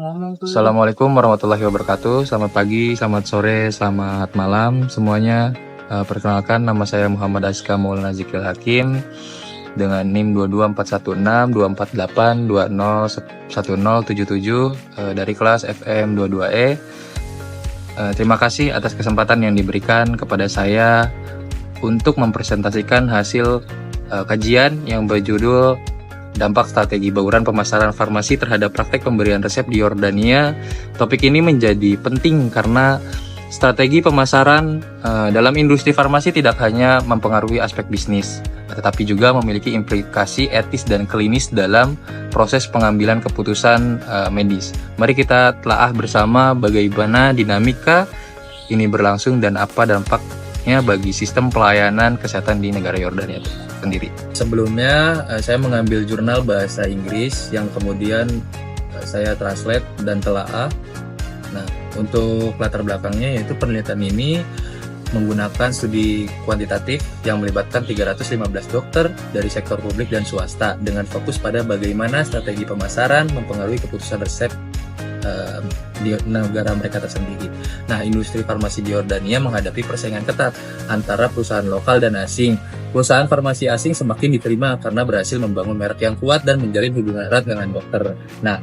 Assalamualaikum warahmatullahi wabarakatuh. Selamat pagi, selamat sore, selamat malam semuanya. Perkenalkan, nama saya Muhammad Aska Maulana Zikril Hakim dengan NIM 22416 248201077 dari kelas FM 22E. Terima kasih atas kesempatan yang diberikan kepada saya untuk mempresentasikan hasil kajian yang berjudul Dampak Strategi Bauran Pemasaran Farmasi Terhadap Praktek Pemberian Resep di Yordania. Topik ini menjadi penting karena strategi pemasaran dalam industri farmasi tidak hanya mempengaruhi aspek bisnis, tetapi juga memiliki implikasi etis dan klinis dalam proses pengambilan keputusan medis. Mari kita telaah bersama bagaimana dinamika ini berlangsung dan apa dampaknya bagi sistem pelayanan kesehatan di negara Yordania sendiri. Sebelumnya saya mengambil jurnal bahasa Inggris yang kemudian saya translate dan telaah. Nah, untuk latar belakangnya yaitu penelitian ini menggunakan studi kuantitatif yang melibatkan 315 dokter dari sektor publik dan swasta dengan fokus pada bagaimana strategi pemasaran mempengaruhi keputusan resep di negara mereka tersendiri. Nah, industri farmasi di Yordania menghadapi persaingan ketat antara perusahaan lokal dan asing. Perusahaan farmasi asing semakin diterima karena berhasil membangun merek yang kuat dan menjalin hubungan erat dengan dokter. Nah,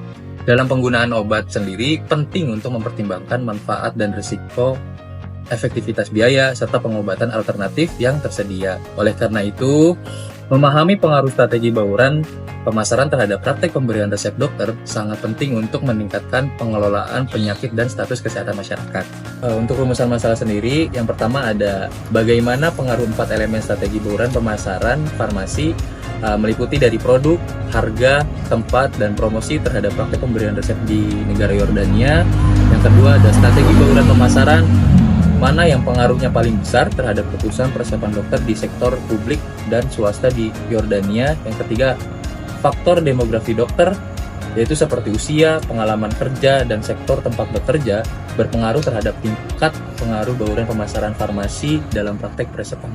dalam penggunaan obat sendiri penting untuk mempertimbangkan manfaat dan risiko, efektivitas biaya, serta pengobatan alternatif yang tersedia. Oleh karena itu, memahami pengaruh strategi bauran pemasaran terhadap praktek pemberian resep dokter sangat penting untuk meningkatkan pengelolaan penyakit dan status kesehatan masyarakat. Untuk rumusan masalah sendiri, yang pertama ada bagaimana pengaruh 4 elemen strategi bauran pemasaran farmasi meliputi dari produk, harga, tempat, dan promosi terhadap praktek pemberian resep di negara Yordania. Yang kedua ada strategi bauran pemasaran, mana yang pengaruhnya paling besar terhadap keputusan peresepan dokter di sektor publik dan swasta di Yordania. Yang ketiga, faktor demografi dokter, yaitu seperti usia, pengalaman kerja, dan sektor tempat bekerja berpengaruh terhadap tingkat pengaruh bauran pemasaran farmasi dalam praktek peresepan.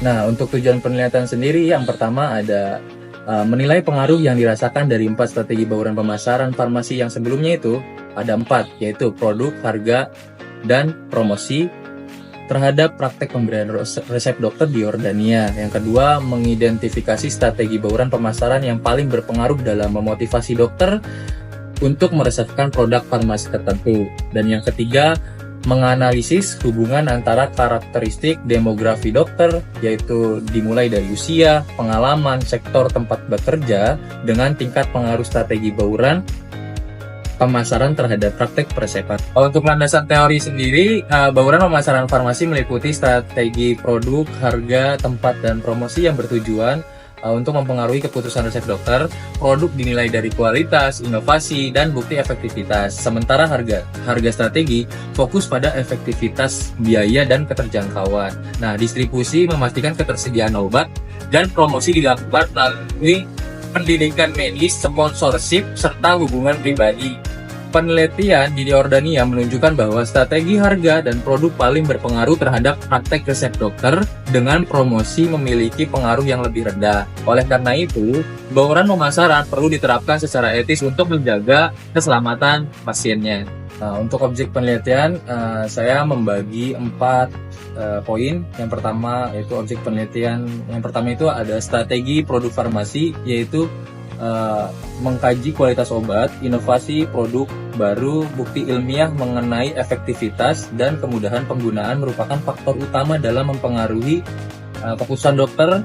Nah, untuk tujuan penelitian sendiri, yang pertama ada menilai pengaruh yang dirasakan dari 4 strategi bauran pemasaran farmasi yang sebelumnya itu ada 4, yaitu produk, harga, dan promosi terhadap praktek pemberian resep dokter di Yordania. Yang kedua, mengidentifikasi strategi bauran pemasaran yang paling berpengaruh dalam memotivasi dokter untuk meresepkan produk farmasi tertentu. Dan yang ketiga, menganalisis hubungan antara karakteristik demografi dokter, yaitu dimulai dari usia, pengalaman, sektor tempat bekerja, dengan tingkat pengaruh strategi bauran pemasaran terhadap praktek peresepan. Untuk landasan teori sendiri, bauran pemasaran farmasi meliputi strategi produk, harga, tempat, dan promosi yang bertujuan untuk mempengaruhi keputusan resep dokter. Produk dinilai dari kualitas, inovasi, dan bukti efektivitas. Sementara harga strategi fokus pada efektivitas biaya dan keterjangkauan. Nah, distribusi memastikan ketersediaan obat, dan promosi dilakukan melalui pendidikan medis, sponsorship, serta hubungan pribadi. Penelitian di Yordania menunjukkan bahwa strategi harga dan produk paling berpengaruh terhadap praktek resep dokter, dengan promosi memiliki pengaruh yang lebih rendah. Oleh karena itu, bauran pemasaran perlu diterapkan secara etis untuk menjaga keselamatan pasiennya. Nah, untuk objek penelitian, saya membagi 4 poin. Yang pertama yaitu objek penelitian. Yang pertama itu ada strategi produk farmasi, yaitu mengkaji kualitas obat, inovasi produk baru, bukti ilmiah mengenai efektivitas dan kemudahan penggunaan merupakan faktor utama dalam mempengaruhi keputusan dokter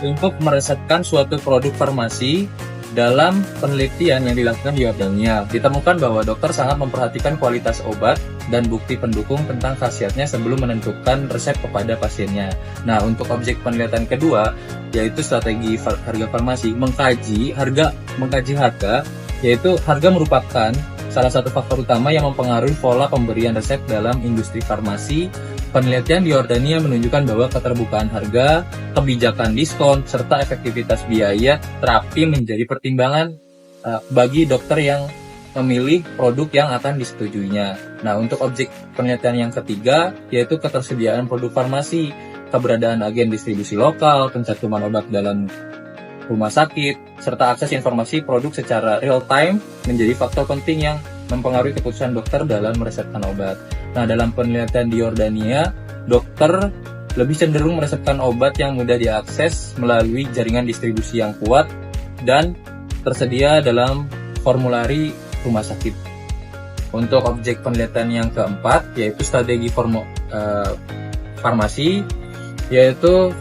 untuk meresepkan suatu produk farmasi. Dalam penelitian yang dilakukan di Yordania, ditemukan bahwa dokter sangat memperhatikan kualitas obat dan bukti pendukung tentang khasiatnya sebelum menentukan resep kepada pasiennya. Nah, untuk objek penelitian kedua, yaitu strategi harga farmasi, mengkaji harga, yaitu harga merupakan salah satu faktor utama yang mempengaruhi pola pemberian resep dalam industri farmasi. Penelitian di Yordania menunjukkan bahwa keterbukaan harga, kebijakan diskon, serta efektivitas biaya terapi menjadi pertimbangan bagi dokter yang memilih produk yang akan disetujuinya. Nah, untuk objek penelitian yang ketiga, yaitu ketersediaan produk farmasi, keberadaan agen distribusi lokal, pencantuman obat dalam rumah sakit, serta akses informasi produk secara real time menjadi faktor penting yang mempengaruhi keputusan dokter dalam meresepkan obat. Nah, dalam penelitian di Yordania, dokter lebih cenderung meresepkan obat yang mudah diakses melalui jaringan distribusi yang kuat dan tersedia dalam formulari rumah sakit. Untuk objek penelitian yang keempat, yaitu strategi farmasi, yaitu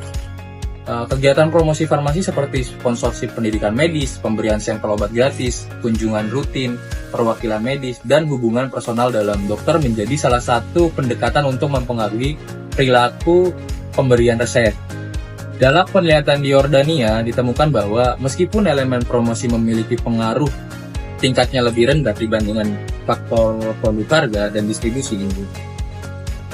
kegiatan promosi farmasi seperti sponsorship pendidikan medis, pemberian sampel obat gratis, kunjungan rutin, perwakilan medis, dan hubungan personal dalam dokter menjadi salah satu pendekatan untuk mempengaruhi perilaku pemberian resep. Dalam penelitian di Yordania ditemukan bahwa meskipun elemen promosi memiliki pengaruh tingkatnya lebih rendah dibandingkan faktor produk harga dan distribusi,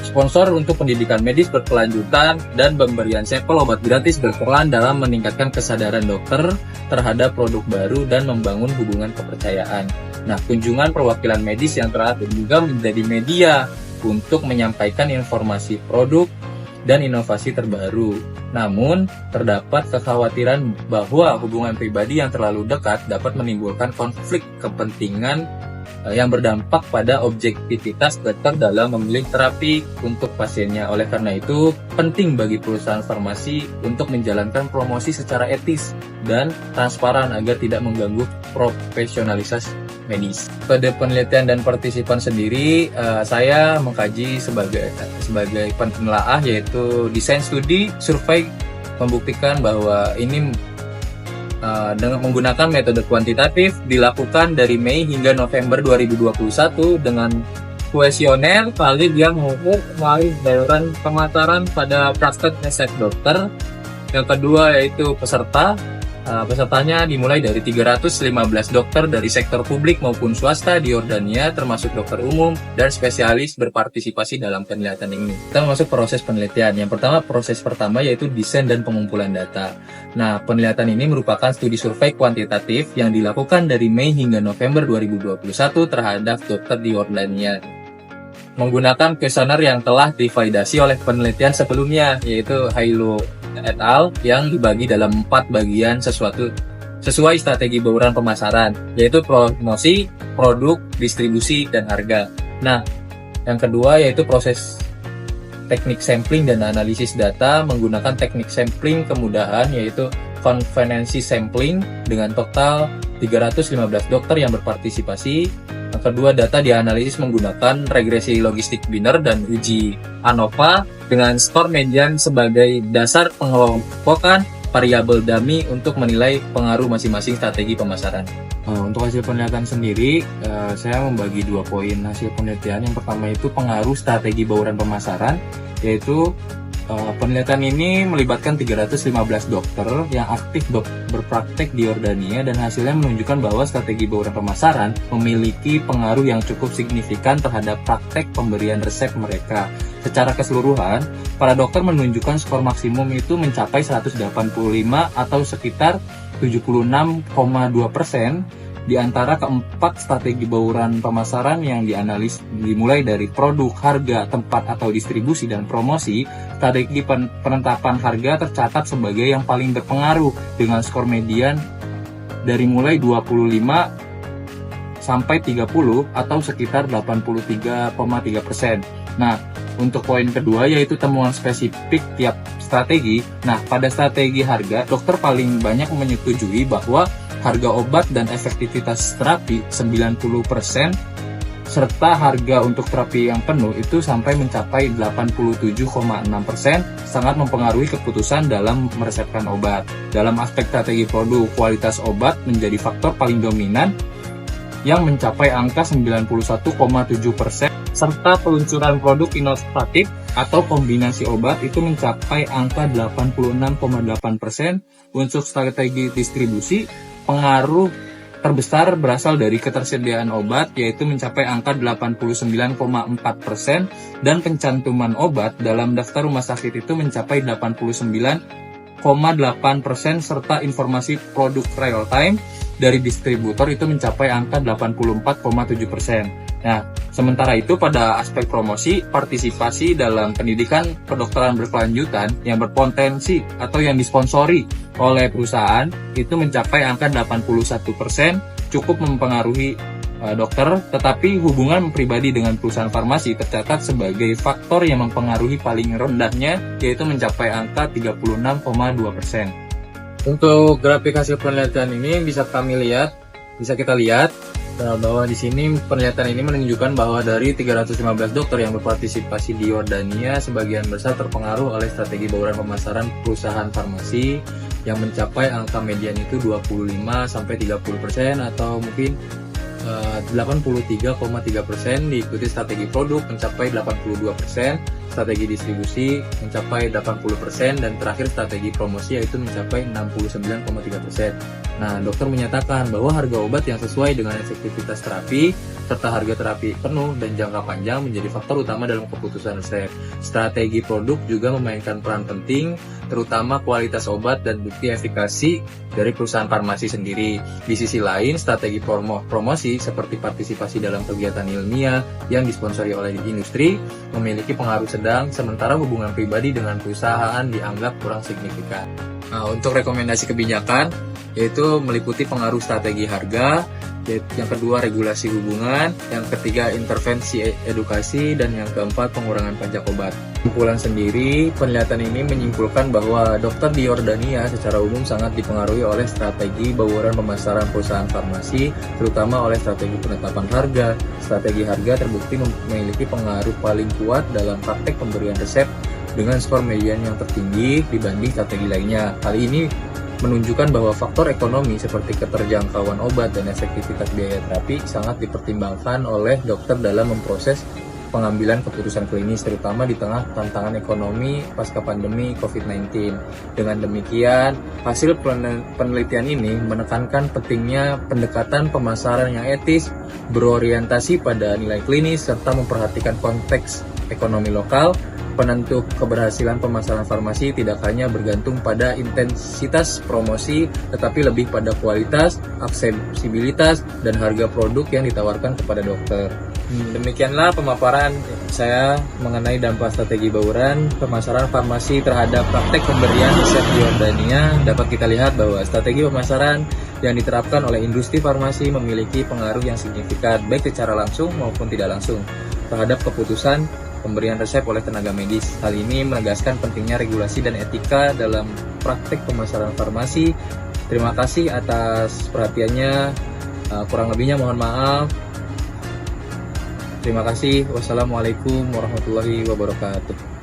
sponsor untuk pendidikan medis berkelanjutan dan pemberian sampel obat gratis berperan dalam meningkatkan kesadaran dokter terhadap produk baru dan membangun hubungan kepercayaan. Nah, kunjungan perwakilan medis yang terakhir juga menjadi media untuk menyampaikan informasi produk dan inovasi terbaru. Namun, terdapat kekhawatiran bahwa hubungan pribadi yang terlalu dekat dapat menimbulkan konflik kepentingan yang berdampak pada objektivitas dokter dalam memilih terapi untuk pasiennya. Oleh karena itu, penting bagi perusahaan farmasi untuk menjalankan promosi secara etis dan transparan agar tidak mengganggu profesionalitas medis. Pada penelitian dan partisipan sendiri, saya mengkaji sebagai penelaah, yaitu desain studi survei membuktikan bahwa ini dengan menggunakan metode kuantitatif dilakukan dari Mei hingga November 2021 dengan kuesioner valid yang mengukur melalui bayaran pemasaran pada praktek resep dokter. Yang kedua yaitu pesertanya dimulai dari 315 dokter dari sektor publik maupun swasta di Yordania, termasuk dokter umum dan spesialis berpartisipasi dalam penelitian ini. Kita masuk proses penelitian. Yang pertama, proses pertama yaitu desain dan pengumpulan data. Nah, penelitian ini merupakan studi survei kuantitatif yang dilakukan dari Mei hingga November 2021 terhadap dokter di Yordania, menggunakan kuesioner yang telah divalidasi oleh penelitian sebelumnya, yaitu Hailo et al. Yang dibagi dalam 4 bagian sesuai strategi bauran pemasaran, yaitu promosi, produk, distribusi, dan harga. Nah, yang kedua yaitu proses teknik sampling dan analisis data menggunakan teknik sampling kemudahan, yaitu konvensi sampling dengan total 315 dokter yang berpartisipasi. Yang kedua, data dianalisis menggunakan regresi logistik binner dan uji ANOVA dengan skor median sebagai dasar pengelompokan variabel dummy untuk menilai pengaruh masing-masing strategi pemasaran. Untuk hasil penelitian sendiri, saya membagi 2 poin hasil penelitian. Yang pertama itu pengaruh strategi bauran pemasaran, yaitu penelitian ini melibatkan 315 dokter yang aktif berpraktek di Yordania, dan hasilnya menunjukkan bahwa strategi bauran pemasaran memiliki pengaruh yang cukup signifikan terhadap praktek pemberian resep mereka. Secara keseluruhan, para dokter menunjukkan skor maksimum itu mencapai 185 atau sekitar 76,2% di antara keempat strategi bauran pemasaran yang dianalisis, dimulai dari produk, harga, tempat atau distribusi, dan promosi. Strategi penetapan harga tercatat sebagai yang paling berpengaruh dengan skor median dari mulai 25 sampai 30 atau sekitar 83,3%. Nah, untuk poin kedua yaitu temuan spesifik tiap strategi. Nah, pada strategi harga, dokter paling banyak menyetujui bahwa harga obat dan efektivitas terapi 90%, serta harga untuk terapi yang penuh itu sampai mencapai 87,6%, sangat mempengaruhi keputusan dalam meresepkan obat. Dalam aspek strategi produk, kualitas obat menjadi faktor paling dominan yang mencapai angka 91,7%, serta peluncuran produk inovatif atau kombinasi obat itu mencapai angka 86,8%. Untuk strategi distribusi, pengaruh terbesar berasal dari ketersediaan obat, yaitu mencapai angka 89,4%, dan pencantuman obat dalam daftar rumah sakit itu mencapai 89,8%, serta informasi produk real time dari distributor itu mencapai angka 84,7%. Nah, sementara itu pada aspek promosi, partisipasi dalam pendidikan kedokteran berkelanjutan yang berpotensi atau yang disponsori oleh perusahaan itu mencapai angka 81%, cukup mempengaruhi dokter, tetapi hubungan pribadi dengan perusahaan farmasi tercatat sebagai faktor yang mempengaruhi paling rendahnya, yaitu mencapai angka 36,2%. Untuk grafik hasil penelitian ini bisa kita lihat bahwa di sini penelitian ini menunjukkan bahwa dari 315 dokter yang berpartisipasi di Yordania, sebagian besar terpengaruh oleh strategi bauran pemasaran perusahaan farmasi yang mencapai angka median itu 25-30% atau mungkin 83,3%, diikuti strategi produk mencapai 82%, strategi distribusi mencapai 80%, dan terakhir strategi promosi yaitu mencapai 69,3%. Nah, dokter menyatakan bahwa harga obat yang sesuai dengan efektivitas terapi serta harga terapi penuh dan jangka panjang menjadi faktor utama dalam keputusan resep. Strategi produk juga memainkan peran penting, terutama kualitas obat dan bukti efikasi dari perusahaan farmasi sendiri. Di sisi lain, strategi promosi seperti partisipasi dalam kegiatan ilmiah yang disponsori oleh industri memiliki pengaruh sedang, sementara hubungan pribadi dengan perusahaan dianggap kurang signifikan. Nah, untuk rekomendasi kebijakan yaitu meliputi pengaruh strategi harga, yang kedua regulasi hubungan, yang ketiga intervensi edukasi, dan yang keempat pengurangan pajak obat. Kesimpulan sendiri, penelitian ini menyimpulkan bahwa dokter di Yordania secara umum sangat dipengaruhi oleh strategi bauran pemasaran perusahaan farmasi, terutama oleh strategi penetapan harga. Strategi harga terbukti memiliki pengaruh paling kuat dalam praktek pemberian resep dengan skor median yang tertinggi dibanding strategi lainnya. Hal ini menunjukkan bahwa faktor ekonomi seperti keterjangkauan obat dan efektivitas biaya terapi sangat dipertimbangkan oleh dokter dalam memproses pengambilan keputusan klinis, terutama di tengah tantangan ekonomi pasca pandemi COVID-19. Dengan demikian, hasil penelitian ini menekankan pentingnya pendekatan pemasaran yang etis, berorientasi pada nilai klinis, serta memperhatikan konteks ekonomi lokal. Penentu keberhasilan pemasaran farmasi tidak hanya bergantung pada intensitas promosi, tetapi lebih pada kualitas, aksesibilitas, dan harga produk yang ditawarkan kepada dokter. Demikianlah pemaparan saya mengenai dampak strategi bauran pemasaran farmasi terhadap praktek pemberian resep di Yordania. Dapat kita lihat bahwa strategi pemasaran yang diterapkan oleh industri farmasi memiliki pengaruh yang signifikan, baik secara langsung maupun tidak langsung, terhadap keputusan pemberian resep oleh tenaga medis. Hal ini menegaskan pentingnya regulasi dan etika dalam praktek pemasaran farmasi. Terima kasih atas perhatiannya. Kurang lebihnya mohon maaf. Terima kasih. Wassalamualaikum warahmatullahi wabarakatuh.